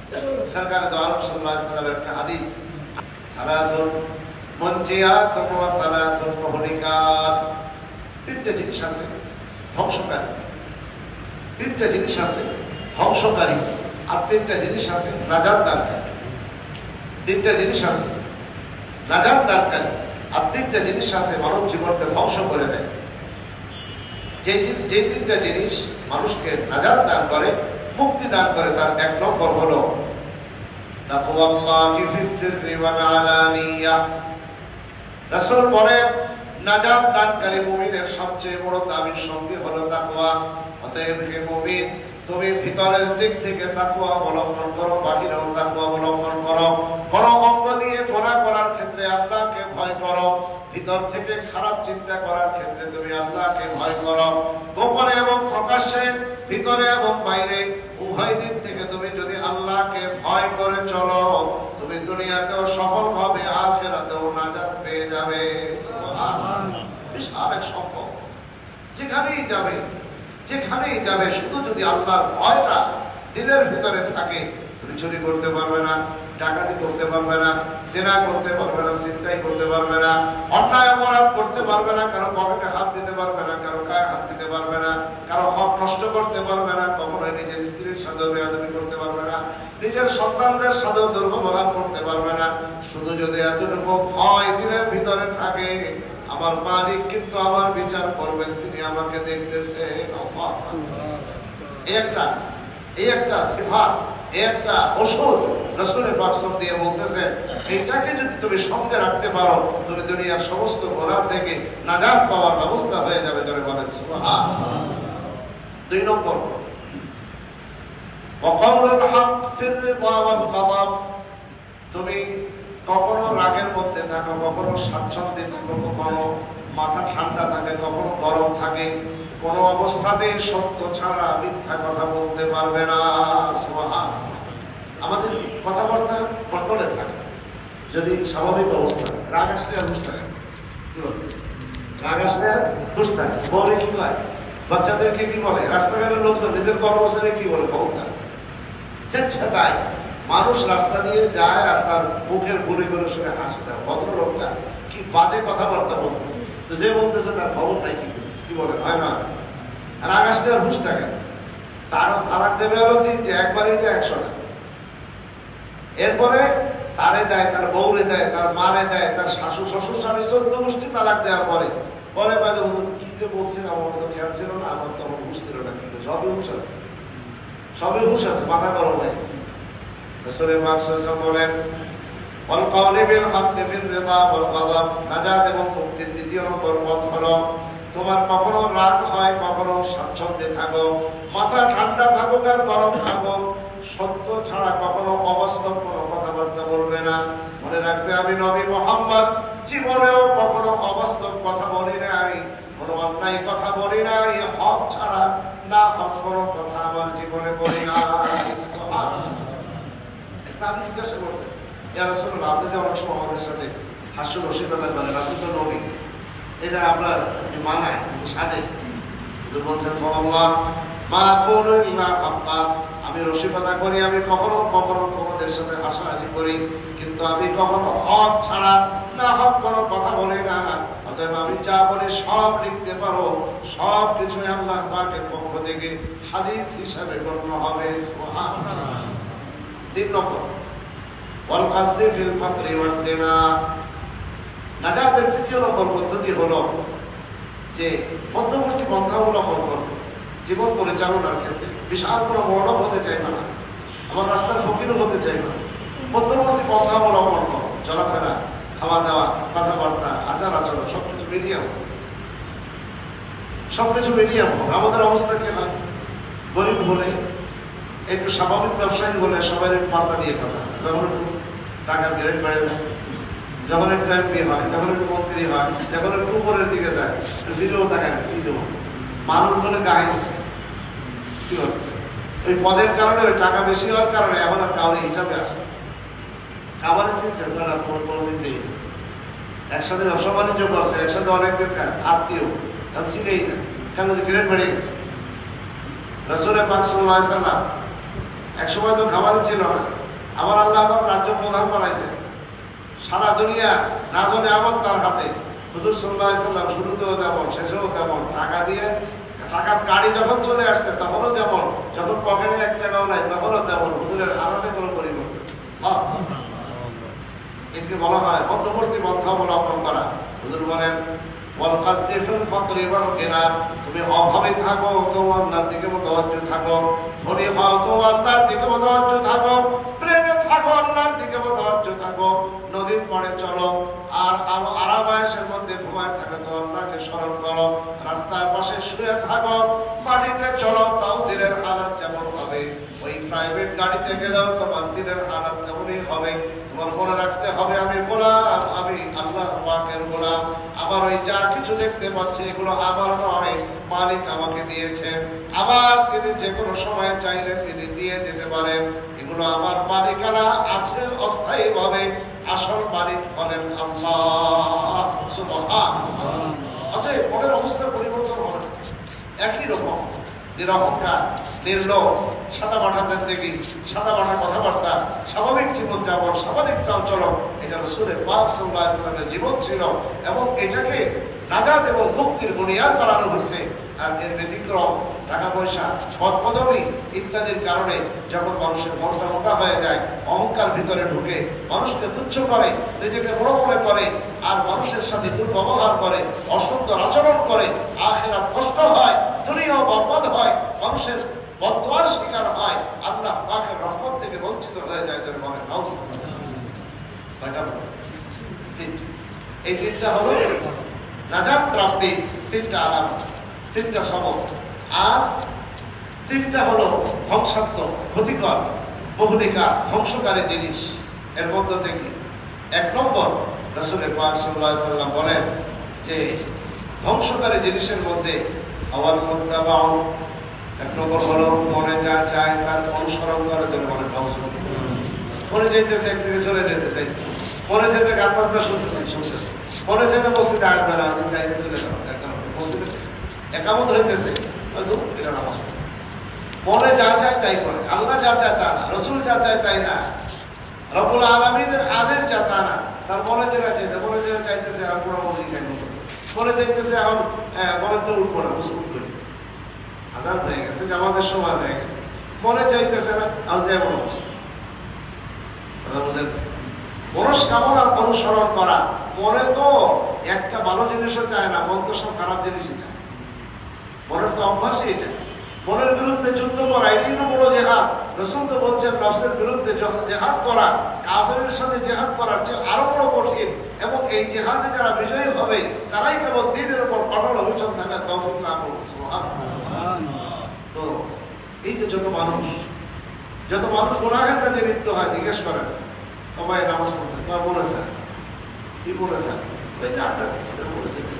সরকার দো আলম সাল্লাল্লাহু আলাইহি ওয়াসাল্লামের একটা হাদিস, সালাসুন মুনজিয়াতুন ওয়া সালাসুন মুহলিকাত, তিনটা জিনিস আছে ধ্বংসকারী, তিনটা জিনিস আছে ধ্বংসকারী, আর তিনটা জিনিস আছে নাজাত দানকারী। তিনটা জিনিস আছে নাজাত দানকারী, আর তিনটা জিনিস আছে মানব জীবনকে ধ্বংস করে দেয়। যে তিনটা জিনিস মানুষকে নাজাত দান করে, মুক্তি দান করে, তার এক নম্বর হলো তাকওয়াল্লাহি ফিস সিররি ওয়াল আলানিয়া। রাসূল বলেন নাজাত দানকারী মুমিনের সবচেয়ে বড় দামি সঙ্গী হলো তাকওয়া। অতএব হে মুমিন, তুমি ভিতরের দিক থেকে তাকওয়া অবলম্বন করো, বাহিরেও তাকওয়া অবলম্বন করো। কোন অঙ্গ দিয়ে গুনাহ করার ক্ষেত্রে আল্লাহকে ভয় করো, ভিতর থেকে খারাপ চিন্তা করার ক্ষেত্রে তুমি আল্লাহকে ভয় করো। গোপনে এবং প্রকাশ্যে, ভিতরে এবং বাইরে, উভয় দিক থেকে তুমি যদি আল্লাহকে ভয় করে চলো, তুমি দুনিয়াতেও সফল হবে, আখিরাতেও নাজাত পেয়ে যাবে। সুবহানাল্লাহ, বিশাল এক সম্পদ। যেখানেই যাবে, যেখানেই যাবে, শুধু যদি আল্লাহর ভয়টা দিলের ভিতরে থাকে, তুমি চুরি করতে পারবে না, ডাকাতি করতে পারবে না, জেনা করতে পারবে না, চিন্তাই করতে পারবে না, অন্যায় অপরাধ করতে পারবে না, কারো পকেটে হাত দিতে পারবে না, কারো গায়ে হাত দিতে পারবে না, কারো হক নষ্ট করতে পারবে না, কখনোই নিজের স্ত্রীর সাথে বেয়াদবি করতে পারবে না, নিজের সন্তানদের সাথেও দুর্ব্যবহার করতে পারবে না। শুধু যদি এতটুকু ভয় দিলের ভিতরে থাকে, আমার মালিক কিন্তু আমার বিচার করবেন, তিনি আমাকে দেখতেছেন। এই একটা সিফাত, এই একটা ওষুধ রাসূল পাক সাল্লাল্লাহু দিয়ে বলতেছেন, এইটাকে যদি তুমি সঙ্গে রাখতে পারো, তুমি দুনিয়ার সমস্ত গুনাহ থেকে নাজাত পাওয়ার ব্যবস্থা হয়ে যাবে। জোরে বলেন সুবহানাল্লাহ। দুই নম্বর, ওয়াকাউলুল হক ফির রিদা ওয়াল গাদাব। তুমি কখনো রাগের মধ্যে থাকো, কখনো স্বাচ্ছন্দ্যে থাকো, কখনো মাথা ঠান্ডা থাকে, কখনো গরম থাকে, কোন অবস্থাতেই সত্য ছাড়া মিথ্যা কথা বলতে পারবে না। সুবহানাল্লাহ। আমাদের কথাবার্তা কন্ট্রোলে থাকে যদি স্বাভাবিক অবস্থা। রাগ আসলে আর হুঁশ থাকে, রাগ আসলে আর হুঁশ থাকে। বলে কি কয়, বাচ্চাদেরকে কি বলে, রাস্তাঘাটের লোকজন নিজের কর্মচারী কি বলে, ক্ষমতা চেচ্ছা তাই। মানুষ রাস্তা দিয়ে যায় আর তার মুখের গুলিগুলো শুনে হাসি দেয়, ভদ্রলোকটা কি বাজে কথাবার্তা বলতেছে, তো যে বলতেছে তার খবর নাই কি করতেছে, কি বলে, হয় না? আর আকাশটা আর হুঁশ থাকে না। তালাক দেবে হলো তিনটে, একবারেই দেয় 100টা। এরপরে তারে দেয়, তার বউরে দেয়, তার মারে দেয়, তার শাশু শ্বশুর স্বামী 14 গোষ্ঠী তালাক দেওয়ার পরে পরে বাজে হুজুর কি যে বলছেন, আমার তো খেয়াল ছিল না, আমার তো আমার হুঁশ ছিল না। কিন্তু সবই হুঁশ আছে, সবই হুঁশ আছে, মাথা গরম হয়ে গেছে। রাসূল পাক সাল্লাল্লাহু আলাইহি ওয়াসাল্লাম বলেন, ওয়াল কাউলি বিল হক ফির রিদা ওয়াল গাদাব। নাজাত এবং মুক্তির দ্বিতীয় নম্বর পথ হলো, তোমার কখনো রাগ হয়, কখনো স্বাচ্ছন্দ্যে থাকো, মাথা ঠান্ডা থাকুক আর গরম থাকুক, সত্য ছাড়া কখনো অবাস্তব কোনো কথাবার্তা বলবে না। মনে রাখবে, আমি নবী মুহাম্মদ জীবনেও কখনো অবাস্তব কথা বলি নাই, কোনো অন্যায় কথা বলি নাই, হক ছাড়া না হক কোনো কথা আমার জীবনে বলি নাই। আমি জিজ্ঞাসা করছেন, ইয়া রাসূলুল্লাহ, আপনি যে অনেক সময় আমাদের সাথে হাস্য রসিকতা করেন, আপনি তো নবী, এটা আপনার মানায় সাজে? বলছেন, মা কুলু ইল্লা হাক্কা। আমি রসিকতা করি, আমি কখনো কখনো তোমাদের সাথে হাসাহাসি করি, কিন্তু আমি কখনো হক ছাড়া না হক কোনো কথা বলি না। অতএব আমি যা বলি সব লিখতে পারো, সব কিছুই আল্লাহ পাকের পক্ষ থেকে হাদিস হিসাবে গণ্য হবে। সুবহানাল্লাহ। 3 নম্বর, ওয়াল কাসদি ফিল ফাকরি ওয়াল গিনা। নাজাতের তৃতীয় নম্বর পদ্ধতি হলো যে মধ্যবর্তী পন্থা অবলম্বন করবে জীবন পরিচালনার ক্ষেত্রে। বিশাল কোনো বড়লোক হতে চাইবে না, আমার রাস্তার ফকিরও হতে চাইবে না। মধ্যবর্তী পন্থা অবলম্বন করো, চলাফেরা, খাওয়া দাওয়া, কথাবার্তা, আচার আচরণ সবকিছু মিডিয়াম, সবকিছু মিডিয়াম হবে। আমাদের অবস্থা কি হয়, গরিব হলে, একটু স্বাভাবিক ব্যবসায়ী হলে সবাই একটু পাতা দিয়ে কথা, যখন একটু টাকার গ্রেড বেড়ে যায়, যখন একটু এমপি হয়, যখন একটু মন্ত্রী হয়, যখন একটু উপরের দিকে যায়, ভিডিও তাকায় না, সিডিও মানুষ বলে গায়ে কি হবে। ওই পদের কারণে, ওই টাকা বেশি হওয়ার কারণে এখন আর কাউরি হিসাবে আসে। খাবারের চিনছেন তারা তোমার কোনোদিন দেই না, একসাথে ব্যবসা বাণিজ্য করছে, একসাথে অনেকদের আত্মীয়, এখন চিনেই না, কেন যে গ্রেড বেড়ে গেছে। রাসূল পাক সাল্লাল্লাহু আলাইহি ওয়াসাল্লাম এক সময় তো খাবারই ছিল না, আবার আল্লাহ পাক রাজ্য প্রধান বানাইছে, সারা দুনিয়া নাজনে আমল তার হাতে। হুজুর সাল্লাল্লাহু আলাইহি সাল্লাম শুরুতেও যেমন শেষেও তেমন, টাকা দিয়ে টাকার গাড়ি যখন চলে আসছে তখনও যেমন, যখন পকেটে 1 টাকাও নাই তখনও তেমন। হুজুরের হালাতে কোনো পরিবর্তন। এটাকে বলা হয় মধ্যবর্তী পন্থা অবলম্বন করা। হুজুর বলেন তুমি অভাবে থাকো তো আল্লাহর দিকে মুতাওয়াজ্জু থাকো, ধনী হও তো আল্লাহর দিকে মুতাওয়াজ্জু থাকো, প্লেনে থাকো আল্লাহর দিকে মুতাওয়াজ্জু থাকো, নদীর পাড়ে চলো আর আরামায়েশের মধ্যে ঘুমায় থাকো তো আল্লাহকে স্মরণ করো, রাস্তার পাশে শুয়ে থাকো, মাটিতে চলো তাও দিনের হালাত যেমন হবে, ওই প্রাইভেট গাড়িতে গেলেও তোমার দিনের হালাত তেমনই হবে। তোমার মনে রাখতে হবে আমি গোলাম, আমি আল্লাহ পাকের গোলাম। আমার ওই যা কিছু দেখতে পাচ্ছি এগুলো আমার নয়, মালিক আমাকে দিয়েছেন। আবার তিনি যে কোনো সময় চাইলে তিনি নিয়ে যেতে পারেন। এগুলো আমার মালিকানা আছে অস্থায়ীভাবে, আসল মালিক হলেন আল্লাহ সুবহানাল্লাহ। অতএব মনের অবস্থার পরিবর্তন হবে না, একই রকম নিরহংকার, নির্লোভ, সাদামাটা জিন্দেগি, সাদামাটা কথাবার্তা, স্বাভাবিক জীবনযাপন, স্বাভাবিক চালচলন, এটা রাসূলের পাক সাল্লাল্লাহু আলাইহি ওয়াসাল্লামের জীবন ছিল এবং এটাকে নাজাত এবং মুক্তির বুনিয়াদ বানানো হয়েছে। আর এর ব্যতিক্রম টাকা পয়সা, পদ পদবী ইত্যাদির কারণে যখন মানুষের মনটা মোটা হয়ে যায়, অহংকার ভিতরে ঢুকে, মানুষকে তুচ্ছ করে, নিজেকে বড় মনে করে, আর মানুষের সাথে দুর্ব্যবহার করে, অসুন্দর আচরণ করে, আখিরাত নষ্ট হয়, দুনিয়াও বরবাদ হয়, মানুষের বদদুয়ার শিকার হয়, আল্লাহ পাকের রহমত থেকে বঞ্চিত হয়ে যায়। তার মনে নাও কয়টা হলো? তিনটা। এই তিনটা হলো নাজাত প্রাপ্তি, তিনটা আলামত, তিনটা সবক। আর তিনটা হলো ধ্বংসাত্মক, ক্ষতিকর, মুহলিকার, ধ্বংসকারী জিনিস। এর মধ্য থেকে 1 নম্বর রাসূল পাক সাল্লাল্লাহু আলাইহি ওয়াসাল্লাম বলেন যে ধ্বংসকারী জিনিসের মধ্যে আওয়াল মুত্তাবাউ, 1 নম্বর হলো মনে যা চায় তার অনুসরণ করার জন্য মনে মনে যেতেছে, একদিকে চলে যেতে চাই, মনে যেতে গান বাজনা শুনতেছে, মনে যেতে মসজিদে আসবে না, দায়িত্বে চলে যাবে, মসজিদে একামত হইতেছে, হয়তো এটা নামাজ পড়ে, মনে যা চায় তাই করে। আল্লাহ যা চায় তা না, রসুল যা চায় তাই না, রব্বুল আলামিনের আদেশ যা তা না। তার মনে যেটা চাইতে, মনে যেটা চাইতেছে আর পুরো মসজিদ খাই, মনে চাইতেছে এখন মনের তো উঠবো না, বসে উঠবো, আজান হয়ে গেছে, জামাতের সময় হয়ে গেছে, মনে চাইতেছে না, আর যাই মনে বসে। কথা বুঝেন? মনস্কামনার অনুসরণ করা, মনে তো একটা ভালো জিনিসও চায় না, মন তো সব খারাপ জিনিসই চায়। মনের তো অভ্যাসই এটা। মনের বিরুদ্ধে যুদ্ধ করা, এটাই তো বড় জেহাদ। রাসূল তো বলছেন নফসের বিরুদ্ধে জেহাদ করা কাফেরের সাথে জেহাদ করার চেয়ে আরো বড় কঠিন, এবং এই জেহাদে যারা বিজয়ী হবে তারাই কেবল দ্বীনের উপর অটল অবিচল থাকার তৌফিক লাভ করবে। সুবহানাল্লাহ। তো এই যে যত মানুষ গুনাহের কাজে লিপ্ত হয়, জিজ্ঞেস করেন সবাই নামাজ পড়তে বলেছেন, কি বলেছেন? ওই যে আড্ডা দিচ্ছে, বলেছে কি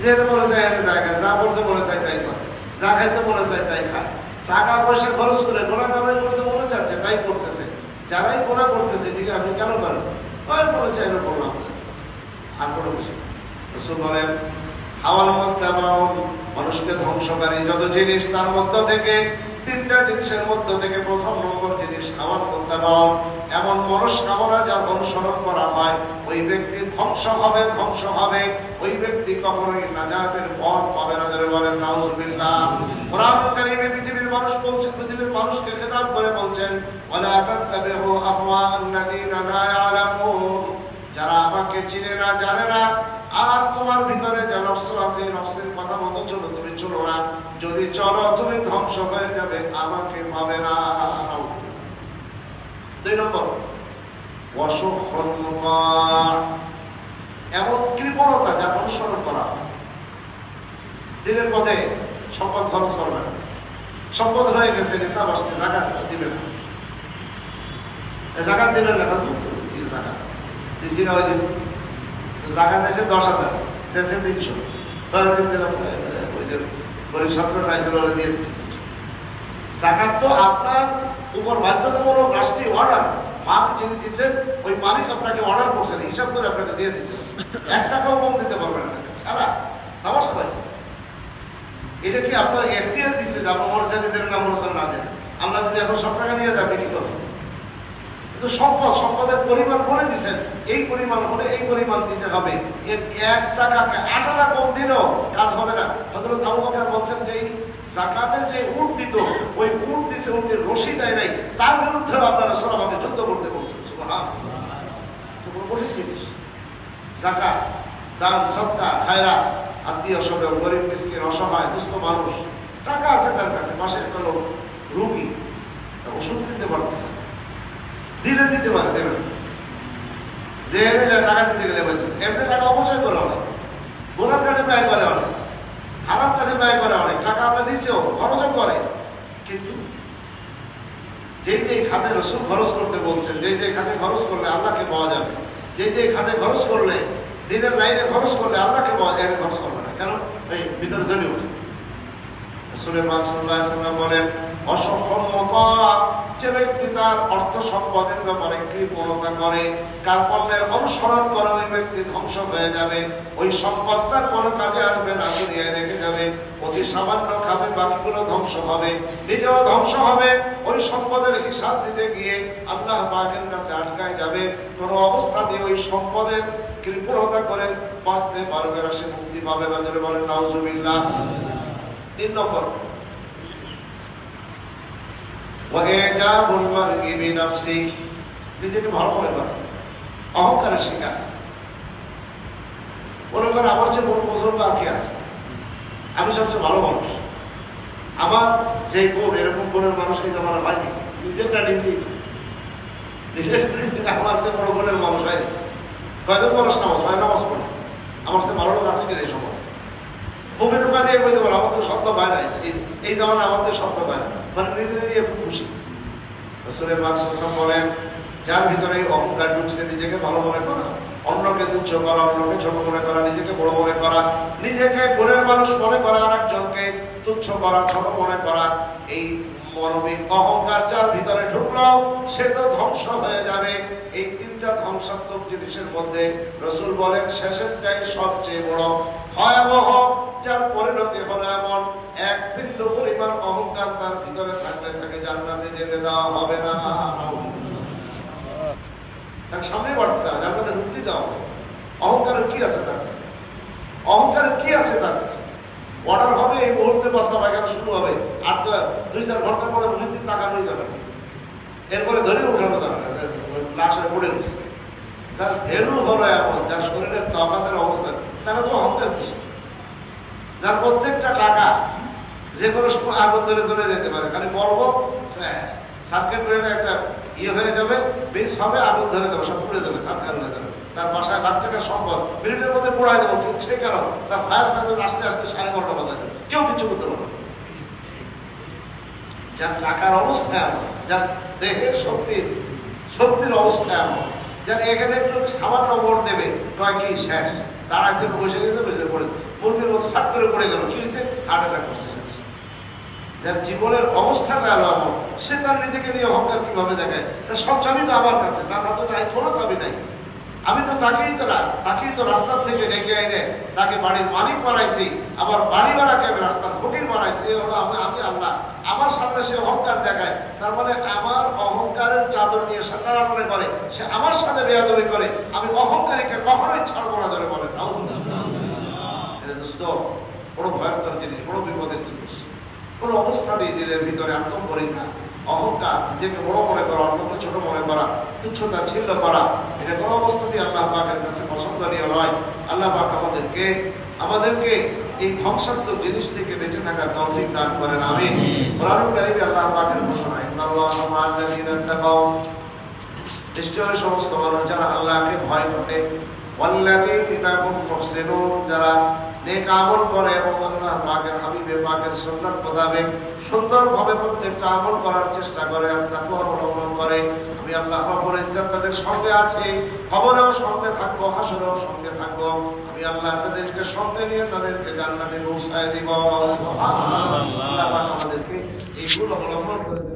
যেটা মনে চায় এনে জায়গায়, যা পড়তে মনে চায় তাই করে, যা খাইতে মনে চায় তাই খায়, টাকা পয়সা খরচ করে গোনা কামাই করতে মনে চাচ্ছে তাই করতেছে। যারাই গোনা করতেছে, ঠিক আপনি কেন করেন? ওই মনে চাই না করলাম, আর কোনো কিছু। রাসূল বলেন হাওয়াল মুত্তাবাউন, মানুষকে ধ্বংসকারী যত জিনিস, তার মধ্য থেকে 3টা জিনিসের মধ্য থেকে 1ম নম্বর জিনিস হাওয়াল মুত্তাবাউন, এমন মনস্কামনা যার অনুসরণ করা হয়, ওই ব্যক্তি ধ্বংস হবে, ওই ব্যক্তি কখনোই নাজাতের পথ পাবে না। যারা বলেন নাউজুবিল্লাহ। কোরআনুল কারীমে পৃথিবীর মানুষ বলছেন, পৃথিবীর মানুষকে খেতাব করে বলছেন ওয়ালা তাত্তাবিউ আহওয়াআল্লাযীনা লা ইয়ালামুন, যারা আমাকে চিনে না, জানে না, আর তোমার ভিতরে যে নফস আছে, নফসের কথা মতো চলো, তুমি চলো না। যদি চলো তুমি ধ্বংস হয়ে যাবে, আমাকে পাবে না। 2 নম্বর ওয়াশুহুল মুতা', এমন কৃপণতা যা অনুসরণ করা হয়। দিনের পথে সম্পদ খরচ করবে না, সম্পদ হয়ে গেছে, নিসাব আসছে, যাকাত দিবে না, যাকাত দিবেন না, কি যাকাত দিছি না ওই দিন, জাকাত আছে 10,000, দেশে 300, ধরে দিন দিলাম, ওই যে গরিব ছাত্র নাইছিল ওরা দিয়ে দিচ্ছে। জাকাত তো আপনার উপর বাধ্যতামূলক রাষ্ট্রীয় অর্ডার, মাকে যিনি দিচ্ছেন ওই মালিক আপনাকে অর্ডার করছেন, হিসাব করে আপনাকে দিয়ে দিতে, 1 টাকাও কম দিতে পারবেন না। খেলা তামাশা পাইছে। এটা কি আপনার এখতিয়ার দিচ্ছে যে আপনার মনে চাইলে দেন না, মনে চাইলে না দেন? আল্লাহ যদি এখন সব টাকা নিয়ে যাবে কি করবে? কিন্তু সম্পদের পরিমাণ বলে দিচ্ছেন, এই পরিমাণ হলে এই পরিমাণ দিতে হবে। এর 1 টাকাকে 8 আনা কম দিলেও কাজ হবে না। হযরত আবু বকর বলছেন যে যাকাতের যে উট দিত, ওই উট দিছে, উটের রশি দেয় নাই, তার বিরুদ্ধে আল্লাহ রাসূল আমাকে যুদ্ধ করতে বলছেন। সুবহানাল্লাহ, এটা বড় কঠিন জিনিস। যাকাত, দান, সদকা, খায়রাত, আত্মীয় স্বজন, গরিব মিসকিন, অসহায় দুস্থ মানুষ, টাকা আছে তার কাছে, পাশে একটা লোক রোগী, ওষুধ কিনতে পারতেছে না, দিলে দিতে পারে, দেবে না। যে এনে যায় টাকা দিতে গেলে এমনি টাকা অপচয় করে অনেক, গোলার কাছে ব্যয় করে অনেক, হারাম কাছে ব্যয় করে অনেক, টাকা আমরা দিচ্ছেও, খরচও করে। কিন্তু যেই খাতে রাসূল খরচ করতে বলছেন, যেই খাতে খরচ করলে আল্লাহকে পাওয়া যাবে, যেই খাতে খরচ করলে দিনের লাইনে খরচ করলে আল্লাহকে পাওয়া যাবে, খরচ করবে না। কেন? এই ভিতরে জ্বলে ওঠে। রাসূল পাক সাল্লাল্লাহু আলাইহি ওয়াসাল্লাম বলেন, অসম্মতা যে ব্যক্তি তার অর্থ সম্পদের ব্যাপারে কৃপণতা করে, কার্পণ্যের অনুসরণ করে, ওই ব্যক্তি ধ্বংস হয়ে যাবে। ওই সম্পদ তার কোনো কাজে আসবে না, দুনিয়ায় রেখে যাবে, অতি সামান্য খাবে, বাকিগুলো ধ্বংস হবে, নিজেও ধ্বংস হবে। ওই সম্পদের হিসাব দিতে গিয়ে আল্লাহ পাকের কাছে আটকায় যাবে। কোনো অবস্থাতে ওই সম্পদের কৃপণতা করে বাঁচতে পারবে না, সে মুক্তি পাবে না। জোরে বলেন নাউজুবিল্লাহ। 3 নম্বর, নিজেকে ভালো মনে করে, অহংকারের শিকার। মনে করে আমার চেয়ে বড় বুজুর্গ আর কি আছে, আমি সবচেয়ে ভালো মানুষ, আমার যে গুণ, এরকম গুণের মানুষ এই জামানা হয়নি। নিজেরটা নিজেই, আমার চেয়ে বড় গুণের মানুষ হয়নি। কয়জন মানুষ নামাজ পড়ে, নামাজ পড়ে, আমার চেয়ে ভালো লোক আছে কিনা এই সমাজ? মুখে ঢোকা দিয়ে বলতে পারো আমাদের সত্য পায় না, এই জামানা আমাদের সত্য পায় না, মানে নিজের নিয়ে খুব খুশি। রাসূল পাক সাল্লাল্লাহু আলাইহি ওয়াসাল্লাম বলেন, যার ভিতরে অহংকার ঢুকছে, নিজেকে ভালো মনে করা, অন্যকে তুচ্ছ করা, অন্যকে ছোট মনে করা, নিজেকে বড় মনে করা, নিজেকে গুণের মানুষ মনে করা, আর একজনকে তুচ্ছ করা, ছোট মনে করা, এই মানবিক অহংকার যার ভিতরে ঢুকলো, সে তো ধ্বংস হয়ে যাবে। এই 3টা ধ্বংসাত্মক জিনিসের মধ্যে রাসূল বলেন শেষেরটাই সবচেয়ে বড় ভয়াবহ, যার পরিণতি হলো এমন, 1 বিন্দু পরিমাণ অহংকার তার ভিতরে থাকলে তাকে জান্নাতে যেতে দেওয়া হবে না। তাকে সামনে বাড়তে দেওয়া, জান্নাতে ঢুকতে দেওয়া হবে। অহংকারের কি আছে তার কাছে? অহংকারের কি আছে তার কাছে? অর্ডার হবে এই মুহূর্তে, বাচ্চা পায়খানা শুরু হবে, আর 2-4 ঘন্টা পরে মুহিদ্দিন টাকা হয়ে যাবে, এরপরে ধরে উঠানো যাবে না, লাশ হয়ে পড়ে গেছে। যার ভ্যালু হলো এমন, যার শরীরের তাকাতের অবস্থা, তারা তো অহংকার কিছু, যার প্রত্যেকটা টাকা যে কোনো সময় আগুন ধরে চলে যেতে পারে, খালি বলবো সার্কিট ব্রেডে একটা হয়ে যাবে, বিষ হবে, আগুন ধরে যাবে, সব পুড়ে যাবে, সার্কার হয়ে যাবে। তার বাসায় লাখ টাকার সম্পদ মিনিটের মধ্যে পোড়ায় দেবো, কিন্তু সে কেন? তার ফায়ার সার্ভিস আস্তে আস্তে 9:30 বাজায় দেবে, কেউ কিছু করতে পারবে না। যার টাকার অবস্থা এমন, যার দেহের শক্তির অবস্থা এমন, যার এখানে একটু সামান্য মোড় দেবে, কয় কি শেষ, দাঁড়াইছে, বসে গেছে, বসে পড়ে মুরগির মতো সাট করে পড়ে গেল, কি হয়েছে? হার্ট অ্যাটাক করছে। যার জীবনের অবস্থাটা এলো এমন, সে তার নিজেকে নিয়ে অহংকার কিভাবে দেখায়? তার সব চাবি তো আমার কাছে, তার হাতে নাই কোনো চাবি নাই, আমি তো তাকেই তো রাস্তার থেকে ডেকে এনে তাকে বাড়ির মালিক বানাইছি, আবার বাড়িওয়ালাকে আমি রাস্তার ফকির বানাইছি। এই হলো আমি আল্লাহ। আমার সামনে সে অহংকার দেখায়, তার মানে আমার অহংকারের চাদর নিয়ে সে টানাটানি করে, সে আমার সাথে বেয়াদবি করে। আমি অহংকারীকে কখনোই ছাড়বো না, ধরে বলেন না। বড় ভয়ঙ্কর জিনিস, বড় বিপদের জিনিস। কোন অবস্থাতেই দিনের ভিতরে আত্মম্বরিতা, অহংকার, নিজেকে বড় মনে করা, অন্যকে ছোট মনে করা, তুচ্ছতা ছিন্ন করা, এটা কোনো অবস্থাতেই আল্লাহ পাকের কাছে পছন্দনীয় নয়। আল্লাহ পাক আমাদেরকে এই ধ্বংসাত্মক জিনিস থেকে বেঁচে থাকার তৌফিক দান করেন, আমিন। কোরআনুল কারীমে আল্লাহ পাকের ঘোষণা, ইন্নাল্লাহা মা'আল্লাযীনা তাকাও, নিশ্চয় সমস্ত মানুষ যারা আল্লাহকে ভয় করে, ওয়াল্লাযীনা হুম মুহসিনুন, যারা নেক আমল করে এবং আল্লাহ পাকের হাবিবে পাকের সুন্নাত মোতাবেক সুন্দরভাবে প্রত্যেকটা আমল করার চেষ্টা করে আর তাকওয়া অবলম্বন করে, আমি আল্লাহ রাব্বুল ইজ্জত তাদের সঙ্গে আছি, কবরেও সঙ্গে থাকবো, হাসরেও সঙ্গে থাকবো। আমি আল্লাহ তাদেরকে সঙ্গে নিয়ে তাদেরকে জান্নাতে পৌঁছায় দিব। সুবহানাল্লাহ। আল্লাহ পাক আমাদেরকে এইগুলো অবলম্বন করে